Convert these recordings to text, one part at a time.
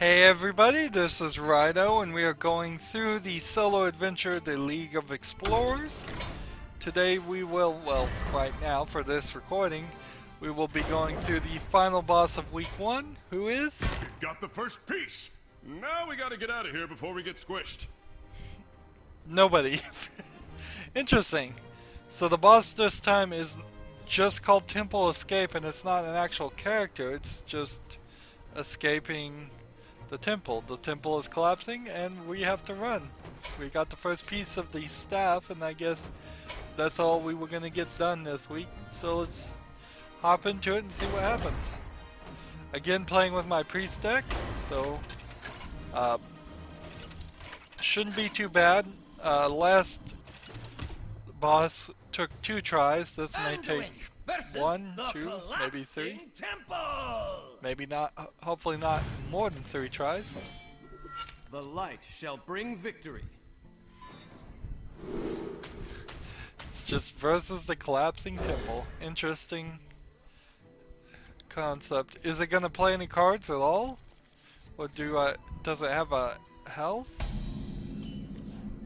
Hey everybody, this is Rydo, and we are going through the solo adventure, The League of Explorers. Today we will, right now for this recording, we will be going through the final boss of week 1, who is? We've got the first piece! Now we gotta get out of here before we get squished. Nobody. Interesting. So the boss this time is just called Temple Escape, and it's not an actual character, it's just escaping the temple. The temple is collapsing and we have to run. We got the first piece of the staff, and I guess that's all we were going to get done this week. So let's hop into it and see what happens. Again, playing with my priest deck, so shouldn't be too bad. Last boss took 2 tries. This may take 1, 2, maybe 3. Maybe not, hopefully not more than 3 tries. The light shall bring victory. It's just versus the collapsing temple. Interesting concept. Is it gonna play any cards at all? Or does it have a health?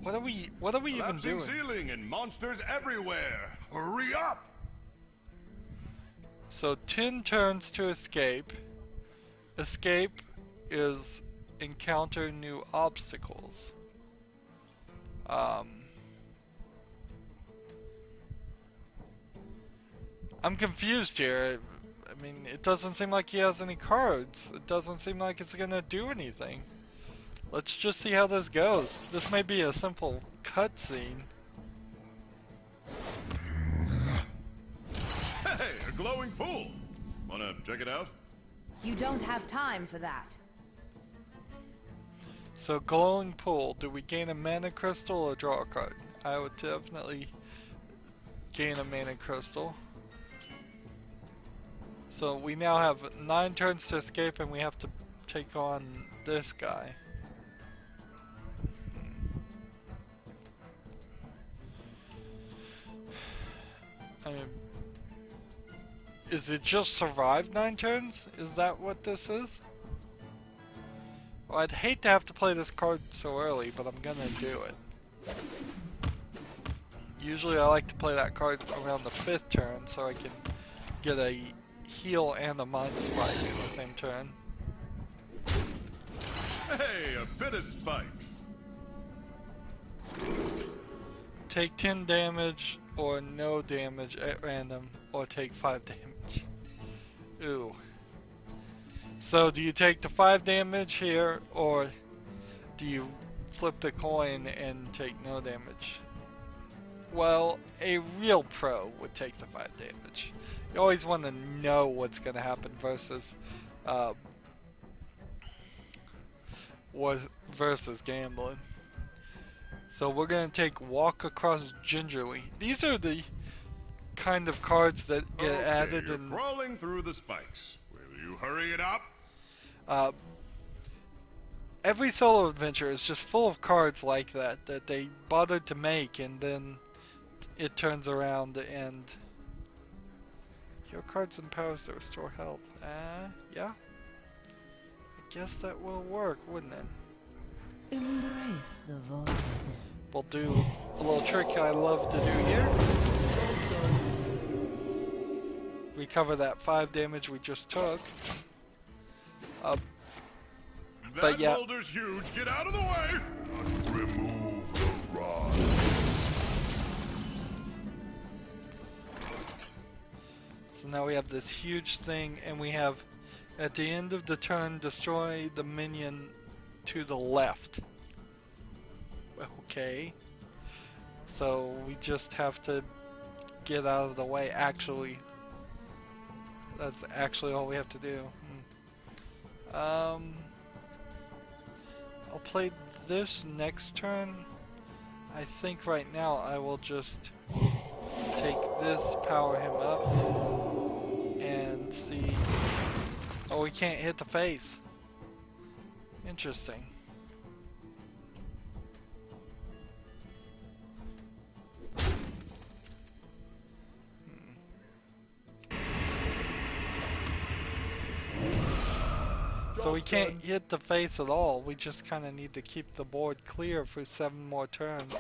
What are we even doing? Ceiling and monsters everywhere. Hurry up! So 10 turns to escape. Escape is encounter new obstacles. I'm confused here. I mean, it doesn't seem like he has any cards. It doesn't seem like it's gonna do anything. Let's just see how this goes. This may be a simple cutscene. Hey, a glowing pool! Wanna check it out? You don't have time for that. So glowing pool, do we gain a mana crystal or draw a card? I would definitely gain a mana crystal. So we now have 9 turns to escape, and we have to take on this guy. I mean, is it just survive 9 turns? Is that what this is? Well, I'd hate to have to play this card so early, but I'm gonna do it. Usually I like to play that card around the 5th turn so I can get a heal and a mind spike in the same turn. Hey, a bit of spikes! Take 10 damage or no damage at random, or take 5 damage. Ooh. So do you take the 5 damage here, or do you flip the coin and take no damage? Well, a real pro would take the 5 damage. You always want to know what's going to happen versus gambling. So we're going to take Walk Across Gingerly. These are the kind of cards that get added you're in... crawling through the spikes. Will you hurry it up? Every solo adventure is just full of cards like that they bothered to make, and then it turns around and... Your cards and powers to restore health. Yeah? I guess that will work, wouldn't it? Embrace the void. We'll do a little trick I love to do here. Recover that 5 damage we just took. But yeah. Boulder's huge. Get out of the way! Remove the rod. So now we have this huge thing, and we have, at the end of the turn, destroy the minion to the left. Okay. So we just have to get out of the way, actually. That's actually all we have to do. I'll play this next turn. I think right now I will just take this, power him up, and see... Oh, we can't hit the face. Interesting. So we can't hit the face at all. We just kind of need to keep the board clear for 7 more turns.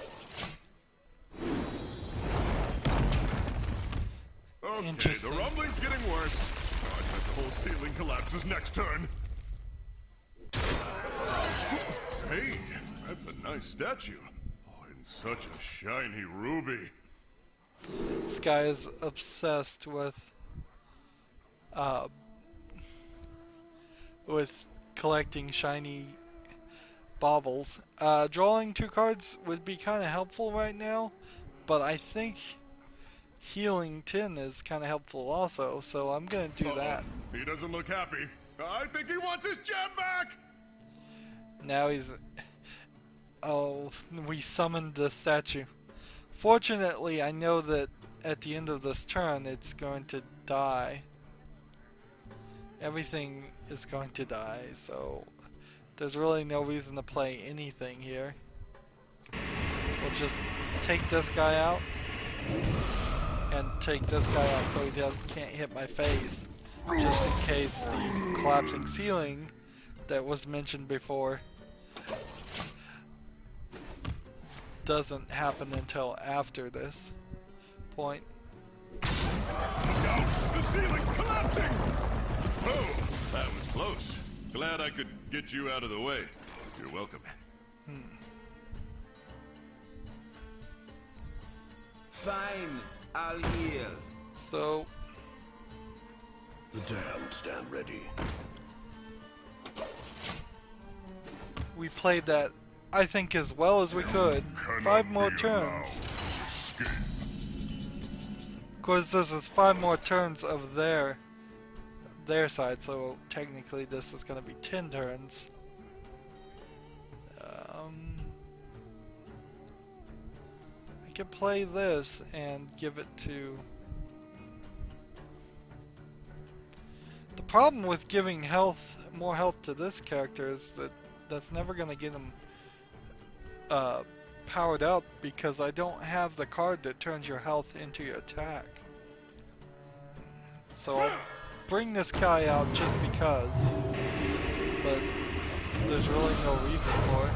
Okay, the Interesting. rumbling's getting worse. I bet the whole ceiling collapses next turn. Hey, that's a nice statue. Oh, and such a shiny ruby. This guy is obsessed with collecting shiny baubles. Drawing 2 cards would be kind of helpful right now, but I think healing 10 is kind of helpful also, so I'm gonna do that. He doesn't look happy. I think he wants his gem back! Now he's... Oh, we summoned the statue. Fortunately, I know that at the end of this turn, it's going to die. Everything is going to die, so there's really no reason to play anything here. We'll just take this guy out and take this guy out so he can't hit my face, just in case the collapsing ceiling that was mentioned before doesn't happen until after this point. Look out! The ceiling's collapsing! Oh, that was close. Glad I could get you out of the way. You're welcome. Fine, I'll heal. So, The damned stand ready. we played that, I think, as well as we could. 5 more turns. Of course, this is 5 more turns of their side, so technically this is going to be 10 turns. I could play this and give it to... The problem with giving more health to this character is that that's never going to get him powered up, because I don't have the card that turns your health into your attack. So I'll bring this guy out just because, but there's really no reason for it.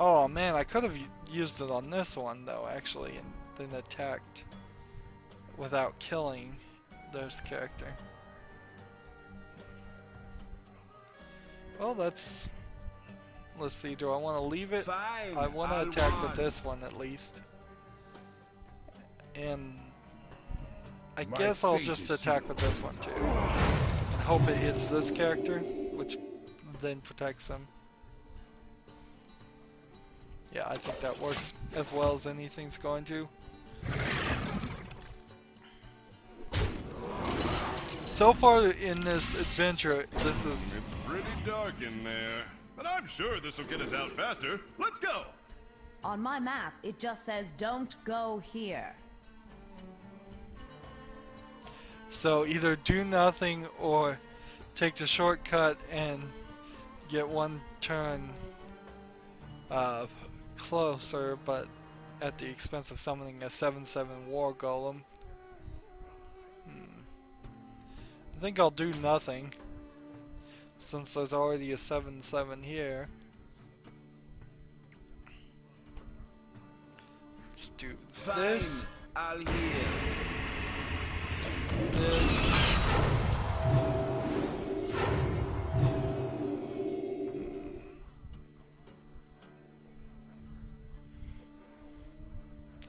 Oh man, I could have used it on this one though, actually, and then attacked without killing this character. Well, let's see, do I want to leave it? Fine, I want to attack with this one at least. And I guess I'll just attack with this one too. And hope it hits this character, which then protects him. Yeah, I think that works as well as anything's going to. So far in this adventure, this is... It's pretty dark in there, but I'm sure this will get us out faster. Let's go! On my map, it just says don't go here. So either do nothing or take the shortcut and get 1 turn closer, but at the expense of summoning a 7/7 war golem. I think I'll do nothing, since there's already a 7/7 here. Let's do this. Fine, I'll heal. This.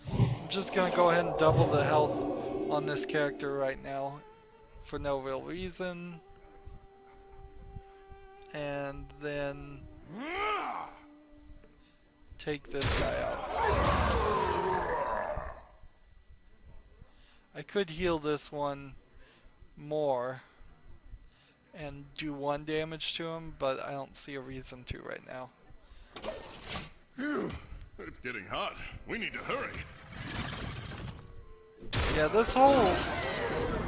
I'm just gonna go ahead and double the health on this character right now for no real reason. And then take this guy out. I could heal this one more and do 1 damage to him, but I don't see a reason to right now. Phew, it's getting hot. We need to hurry. Yeah, this whole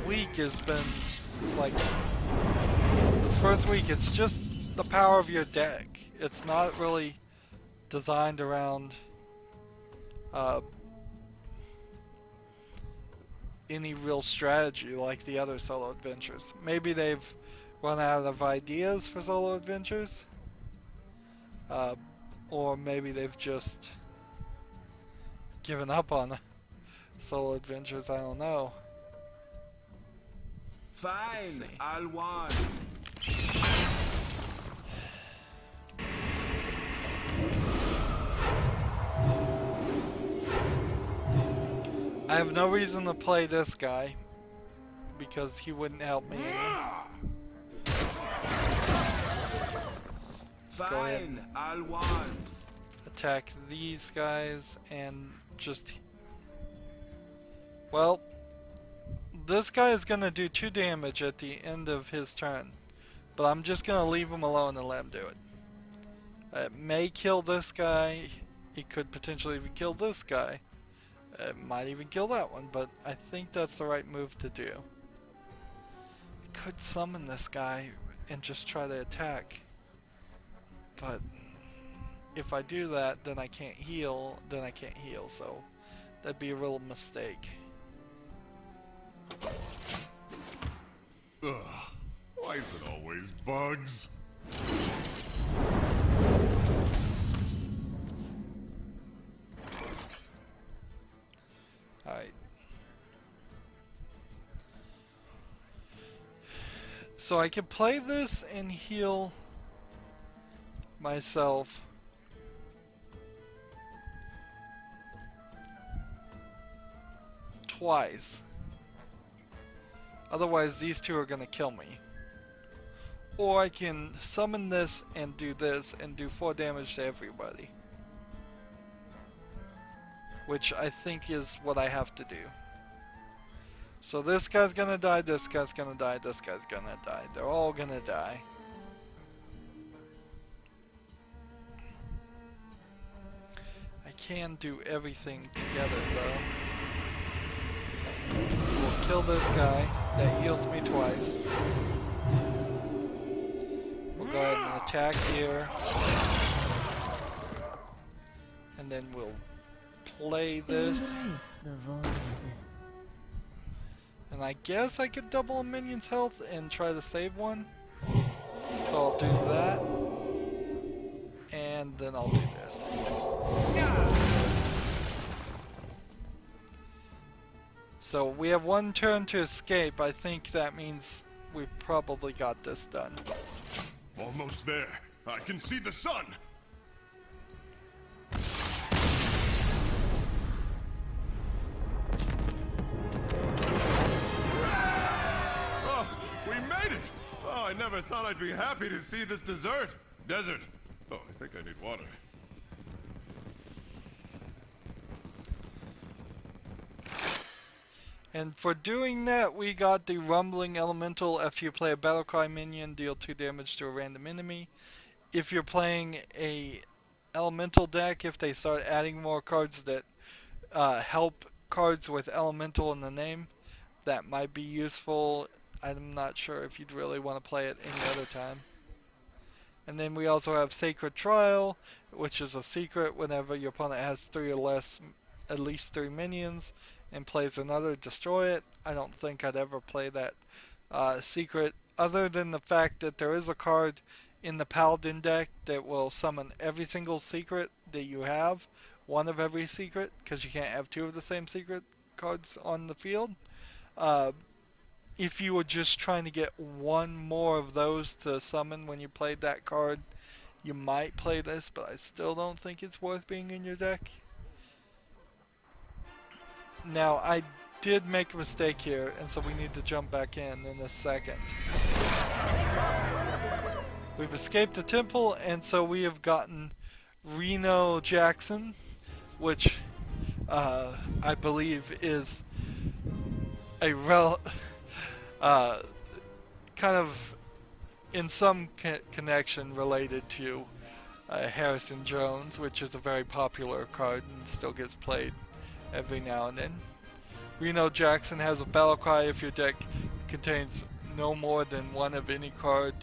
week has been like, this first week, it's just the power of your deck. It's not really designed around any real strategy like the other solo adventures. Maybe they've run out of ideas for solo adventures, or maybe they've just given up on solo adventures. I don't know. Fine, I'll one. I have no reason to play this guy because he wouldn't help me any. Fine, I'll one. Attack these guys and just... Well, this guy is gonna do 2 damage at the end of his turn, but I'm just gonna leave him alone and let him do it. It may kill this guy, it could potentially even kill this guy. It might even kill that one, but I think that's the right move to do. I could summon this guy and just try to attack, but if I do that, then I can't heal, so that'd be a real mistake. Ugh, why is it always bugs? Alright. So I can play this and heal myself. Twice. Otherwise these two are gonna kill me. Or I can summon this and do 4 damage to everybody. Which I think is what I have to do. So this guy's gonna die, this guy's gonna die, this guy's gonna die. They're all gonna die. I can do everything together though. We'll kill this guy. That heals me twice. We'll go ahead and attack here. And then we'll play this. And I guess I could double a minion's health and try to save one. So I'll do that. And then I'll do this. So we have 1 turn to escape. I think that means we've probably got this done. Almost there. I can see the sun. Oh, we made it! Oh, I never thought I'd be happy to see this desert. Desert. Oh, I think I need water. And for doing that, we got the Rumbling Elemental. After you play a Battlecry minion, deal 2 damage to a random enemy. If you're playing a Elemental deck, if they start adding more cards that help cards with Elemental in the name, that might be useful. I'm not sure if you'd really want to play it any other time. And then we also have Sacred Trial, which is a secret. Whenever your opponent has 3 or less, at least 3 minions, and plays another, destroy it. I don't think I'd ever play that secret, other than the fact that there is a card in the Paladin deck that will summon every single secret that you have, 1 of every secret, because you can't have 2 of the same secret cards on the field. If you were just trying to get 1 more of those to summon when you played that card, you might play this, but I still don't think it's worth being in your deck. Now, I did make a mistake here, and so we need to jump back in a second. We've escaped the temple, and so we have gotten Rydo Jackson, which I believe is a kind of in some connection related to Harrison Jones, which is a very popular card and still gets played every now and then. Rydo Jackson has a battle cry. If your deck contains no more than 1 of any card,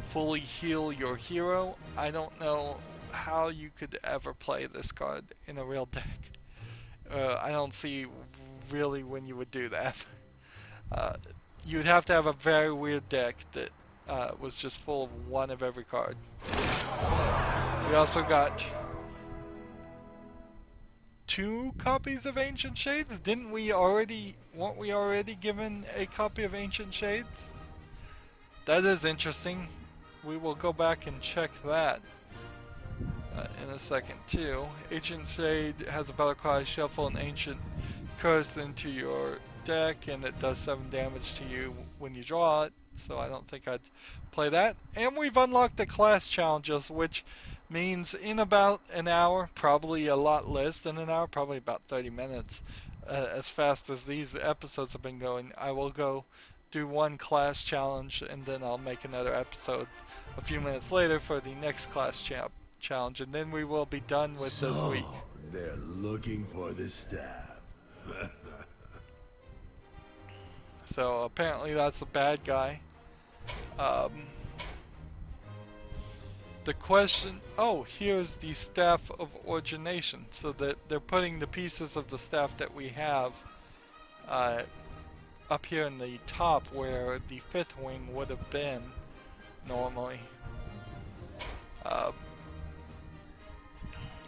fully heal your hero. I don't know how you could ever play this card in a real deck. I don't see really when you would do that. You'd have to have a very weird deck that was just full of one of every card. We also got 2 copies of Ancient Shades. Weren't we already given a copy of Ancient Shades? That is interesting. We will go back and check that in a second too. Ancient Shade has a battle cry, shuffle an Ancient Curse into your deck, and it does 7 damage to you when you draw it, so I don't think I'd play that. And we've unlocked the class challenges, which means in about an hour, probably a lot less than an hour, probably about 30 minutes, as fast as these episodes have been going, I will go do one class challenge, and then I'll make another episode a few minutes later for the next class challenge, and then we will be done with this week. They're looking for the staff. So apparently that's the bad guy. The question, oh, here's the Staff of Origination, so that they're putting the pieces of the staff that we have up here in the top where the 5th wing would have been normally.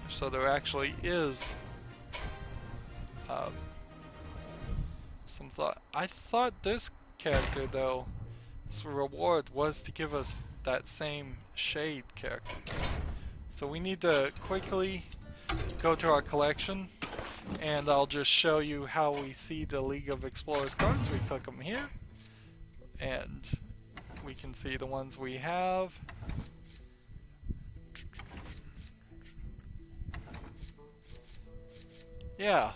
So there actually is some thought. I thought this character though, this reward was to give us that same shade character. So we need to quickly go to our collection, and I'll just show you how we see the League of Explorers cards. We click them here, and we can see the ones we have. Yeah,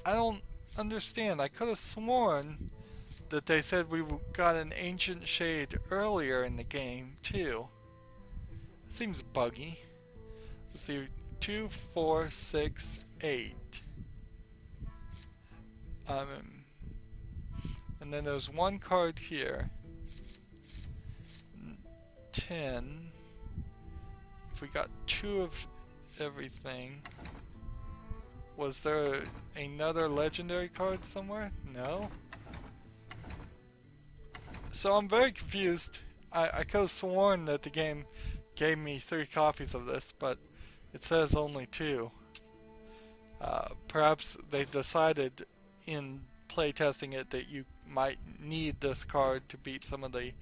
I don't understand. I could have sworn that they said we got an Ancient Shade earlier in the game too. Seems buggy. Let's see, 2, 4, 6, 8. And then there's one card here. 10. If we got 2 of everything. Was there another legendary card somewhere? No. So I'm very confused. I could have sworn that the game gave me 3 copies of this, but it says only 2. Perhaps they decided in playtesting it that you might need this card to beat some of the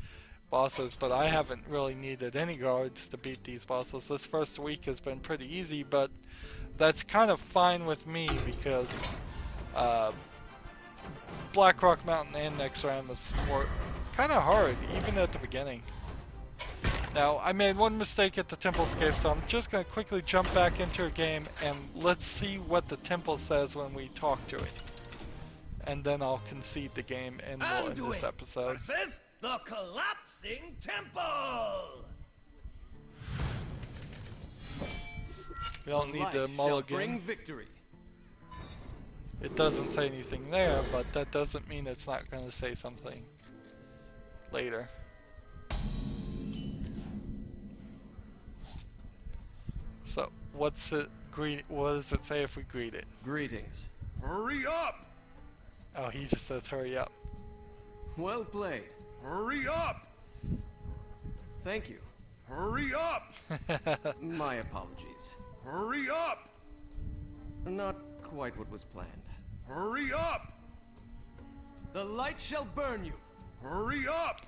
bosses, but I haven't really needed any cards to beat these bosses. This first week has been pretty easy, but that's kind of fine with me because Blackrock Mountain and Nexramus were kind of hard, even at the beginning. Now, I made one mistake at the Templescape, so I'm just going to quickly jump back into a game and let's see what the temple says when we talk to it. And then I'll concede the game and we'll end this episode. Versus the collapsing temple! We don't need the mulligan. Bring victory. It doesn't say anything there, but that doesn't mean it's not going to say something later. So, what does it say if we greet it? Greetings. Hurry up! Oh, he just says hurry up. Well played. Hurry up! Thank you. Hurry up! My apologies. Hurry up! Not quite what was planned. Hurry up! The light shall burn you. Hurry up!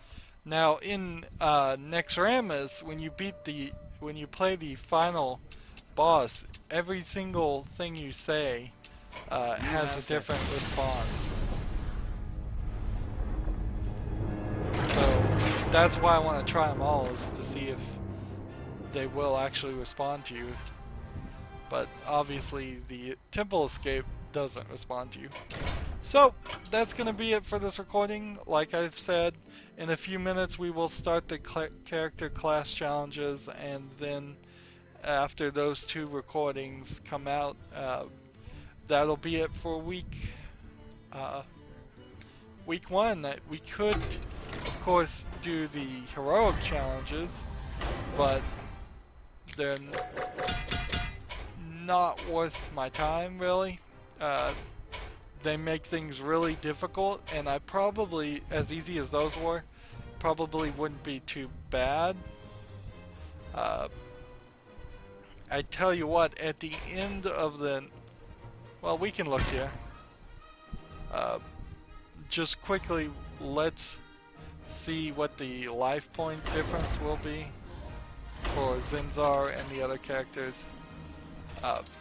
Now in Nexramus, when you play the final boss, every single thing you say has a different response. So that's why I want to try them all, is to see if they will actually respond to you. But obviously the Temple Escape doesn't respond to you. So that's going to be it for this recording. Like I've said, in a few minutes we will start the character class challenges, and then after those 2 recordings come out, that'll be it for week 1. We could, of course, do the heroic challenges, but they're not worth my time really. they make things really difficult, and I probably, as easy as those were, probably wouldn't be too bad. I tell you what, at the end of the, well, we can look here. Just quickly, let's see what the life point difference will be for Zinzar and the other characters.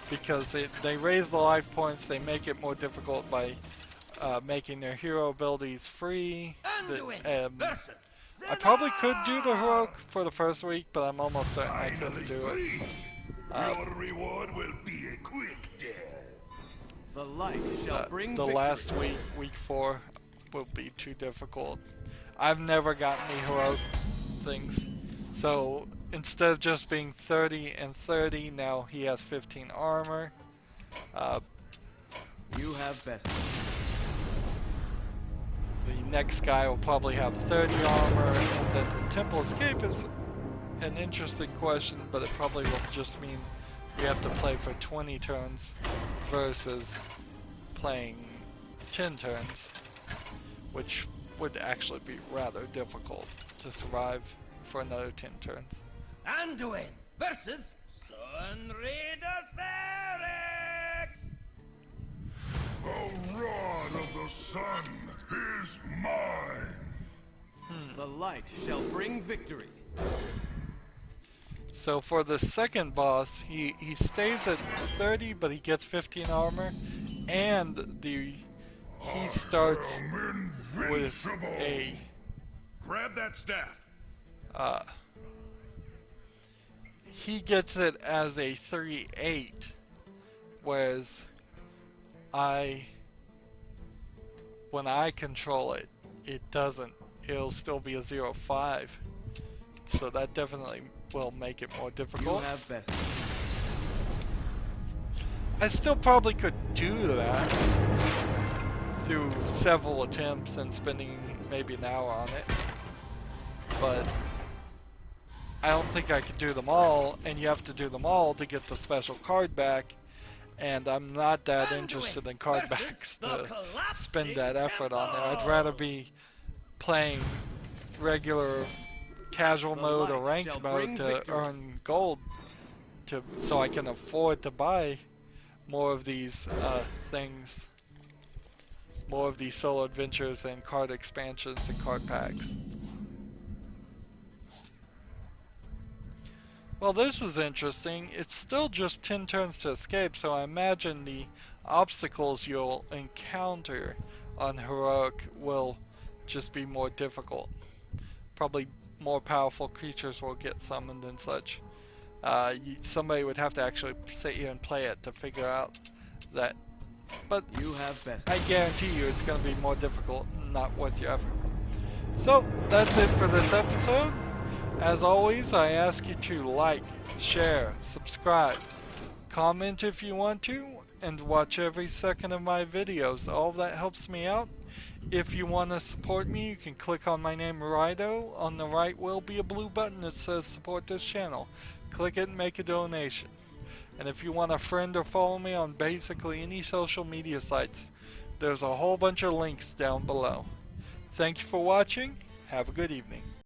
Because they raise the life points, they make it more difficult by making their hero abilities free. I probably could do the heroic for the first week, but I'm almost certain I couldn't do it. Your reward will be a quick death. The light shall bring The victory. last week, week 4, will be too difficult. I've never gotten the heroic things, so instead of just being 30 and 30, now he has 15 armor. You have best. The next guy will probably have 30 armor, and then the Temple Escape is an interesting question, but it probably will just mean we have to play for 20 turns versus playing 10 turns, which would actually be rather difficult to survive for another 10 turns. Anduin versus Sun Raider Ferex! The rod of the sun is mine. The light shall bring victory. So for the second boss, he stays at 30, but he gets 15 armor, and he starts with a Grab that staff. he gets it as a 3-8, whereas when I control it, it doesn't. It'll still be a 0-5. So that definitely will make it more You difficult. have best. I still probably could do that through several attempts and spending maybe an hour on it, but I don't think I could do them all, and you have to do them all to get the special card back, and I'm not that interested in card backs to spend that effort on there. I'd rather be playing regular casual mode or ranked mode to earn gold so I can afford to buy more of these things, more of these solo adventures and card expansions and card packs. Well, this is interesting. It's still just 10 turns to escape, so I imagine the obstacles you'll encounter on heroic will just be more difficult. Probably more powerful creatures will get summoned and such. Somebody would have to actually sit here and play it to figure out that. But You have best. I guarantee you it's going to be more difficult and not worth your effort. So, that's it for this episode. As always, I ask you to like, share, subscribe, comment if you want to, and watch every second of my videos. All that helps me out. If you want to support me, you can click on my name, Rydo. On the right will be a blue button that says support this channel. Click it and make a donation. And if you want to friend or follow me on basically any social media sites, there's a whole bunch of links down below. Thank you for watching. Have a good evening.